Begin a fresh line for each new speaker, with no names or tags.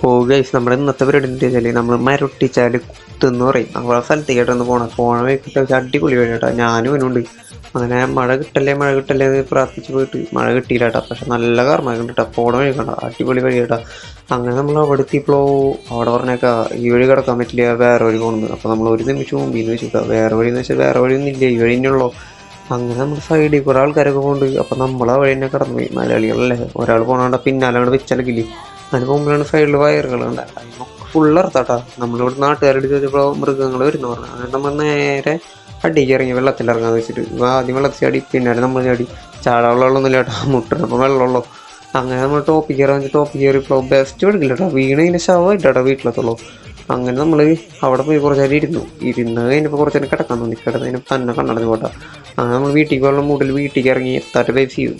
ഓ guys, നമ്മുടെ ഇന്നത്തെ പരിപാടി എന്താ വെച്ചാല് നമ്മള് മരൊട്ടിച്ചാല് കുത്തെന്ന് പറയും. നമ്മളെ സ്ഥലത്തേക്കായിട്ടൊന്ന് പോണ വഴിക്കിട്ട് അടിപൊളി വഴി കേട്ടാ. ഞാനും ഇവനുണ്ട്. അങ്ങനെ മഴ കിട്ടല്ലേ എന്ന് പ്രാർത്ഥിച്ച് പോയിട്ട് മഴ കിട്ടിയില്ല കേട്ടാ. പക്ഷെ നല്ല കർമ്മ കണ്ടിട്ടാ, പോണ വഴി കണ്ട അടിപൊളി വഴി കേട്ടാ. അങ്ങനെ നമ്മൾ അവിടെ എത്തിയപ്പോ അവിടെ പറഞ്ഞേക്കാ ഈ വഴി കിടക്കാൻ പറ്റില്ല, വേറെ വഴി പോകണമെന്ന്. അപ്പൊ നമ്മൾ ഒരു നിമിഷം മുമ്പിന്ന് വെച്ചിട്ടാ, വേറെ വഴി എന്ന് വെച്ചാൽ വേറെ വഴിയൊന്നും ഇല്ല, ഈ വഴി തന്നെയുള്ളൂ. അങ്ങനെ നമ്മുടെ സൈഡിൽ കുറെ ആൾക്കാരൊക്കെ പോകുന്നുണ്ട്. അപ്പൊ നമ്മളെ വഴി തന്നെ കടന്നുപോയി. മലയാളികളല്ലേ, ഒരാൾ പോണോണ്ട പിന്നാലെ അങ്ങോട്ട് വെച്ചലക്കില്ലേ. അതിന് മുമ്പിലാണ് സൈഡിൽ വയറുകളുണ്ട്. ഫുൾ എർത്താട്ടാ. നമ്മളിവിടെ നാട്ടുകാരോട് ചോദിച്ചപ്പോൾ മൃഗങ്ങൾ വരുന്നു പറഞ്ഞു. അങ്ങനെ നമ്മൾ നേരെ അടിക്ക് ഇറങ്ങി വെള്ളത്തിൽ ഇറങ്ങാന്ന് വെച്ചിട്ട് ആദ്യം വെള്ളത്തിൽ ചാടി, പിന്നാലെ നമ്മൾ ചാടി. ചാടാനുള്ളൊന്നുമില്ല കേട്ടോ, മുട്ടിനപ്പോൾ വെള്ളമുള്ളൂ. അങ്ങനെ നമ്മൾ ടോപ്പിൽ കയറാൻ ടോപ്പിൽ കയറിയപ്പോൾ ബെസ്റ്റ് എടുക്കില്ല കേട്ടോ, വീണതിൻ്റെ ശവമായിട്ടാ വീട്ടിലെത്തുള്ളൂ. അങ്ങനെ നമ്മൾ അവിടെ പോയി കുറച്ച് നേരം ഇരുന്ന് കഴിഞ്ഞപ്പോൾ കുറച്ച് നേരം കിടക്കാൻ തോന്നി. കിടന്നതിന് തന്നെ കണ്ണടഞ്ഞു പോട്ടാ. അങ്ങനെ നമ്മൾ വീട്ടിലേക്ക് വെള്ളം മൂട്ടിൽ വീട്ടിലേക്ക് ഇറങ്ങി എത്താറ്റ് ലൈഫ് ചെയ്തു.